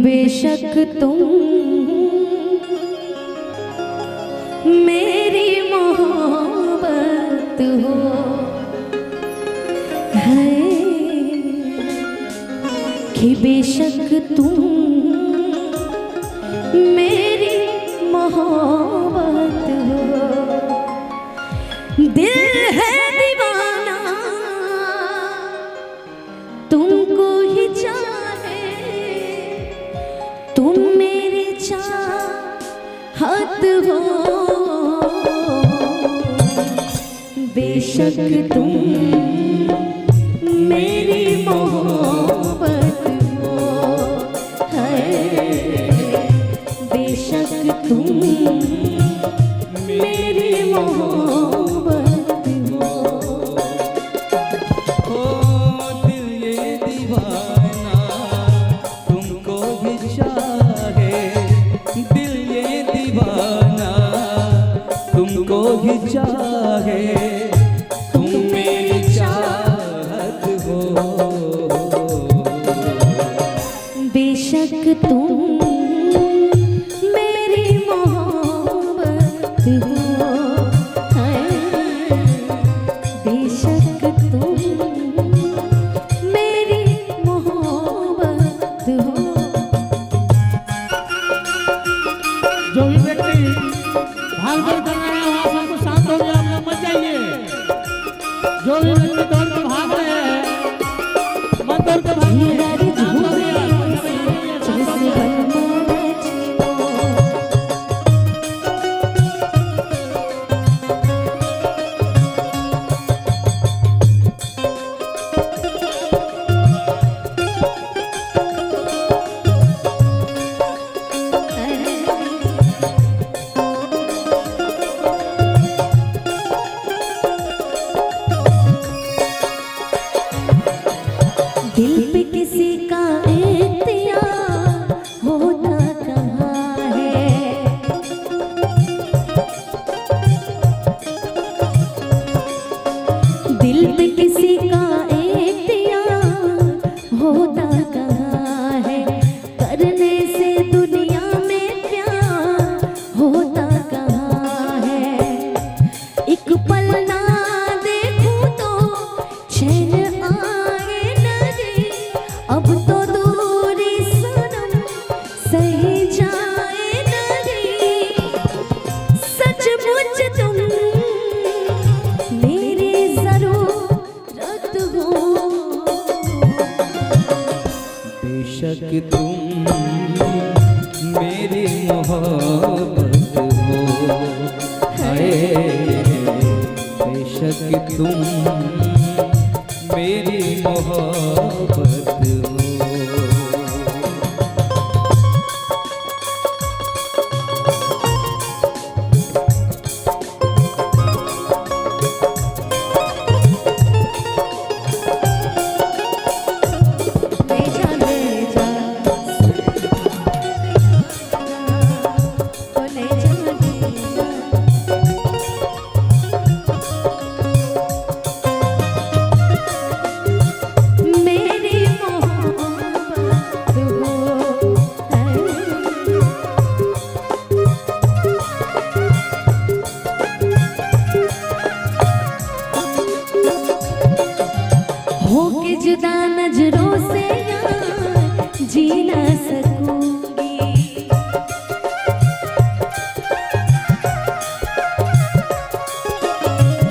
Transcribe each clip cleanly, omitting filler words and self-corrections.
बेशक तुम मेरी मोहब्बत हो है, कि बेशक तुम मेरी मोहब्बत हो। दिल है दीवाना तुमको ही चाहे, तुम मेरी चाहत हो। बेशक तुम मेरी मोहब्बत हो है, बेशक तुम मेरी मोहब्बत हो। ओ दिल ये दीवाना तुमको ही चाहे, दिल ये दीवाना तुमको ही चाहे, तुम मेरी चाहत हो। बेशक तुम मेरी मोहब्बत हो है, बेशक तुम मेरी मोहब्बत हो। जो भी व्यक्ति भागदौड़ कर रहे हैं वहाँ सबको शांत हो गया, आप लोग मत जाइए। जो भी व्यक्ति दौड़ के भाग रहे हैं मत दौड़ के भागिए। दिल पे किसी का इख्तियार होता कहाँ है, दिल पे किसी का इख्तियार होता कहाँ है, करने से दुनिया में प्यार होता कहाँ है। एक पल ना देखूं तो चैन आए नहीं, अब तो दूरी सनम सही जाए नहीं। सचमुच तुम मेरी जरूरत हो। बेशक तुम मेरी मोहब्बत हो हाय, बेशक तुम मेरी मोहब्बत हो। ले जा ले जा ओ ले जा ले जा। मेरी मोहब्बत हो है, होके जुदा नजरों से यार जी ना सकूंगी।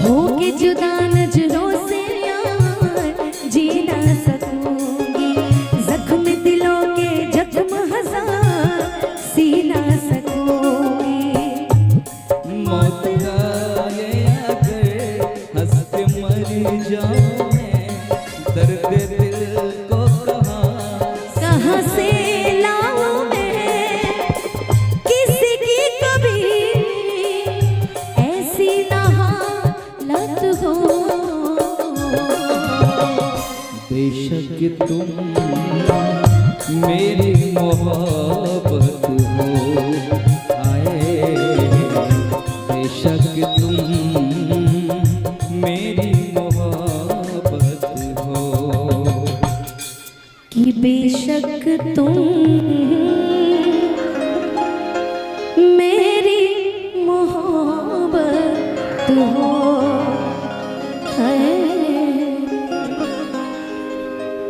होके जुदा नजरों से यार जी ना सकूंगी। जख्म दिलों के जख्म हजार सी ना सकूंगी। मौत आए अगर हंस के मर जाऊं मैं, दर्द दिल को कहाँ से लाऊं मैं किसी की कभी ऐसी ना हालत हो। बेशक तुम मेरी मोहब्बत हो आए, बेशक तुम मेरी मोहब्बत हो। कि बेशक तुम मेरी मोहब्बत हो।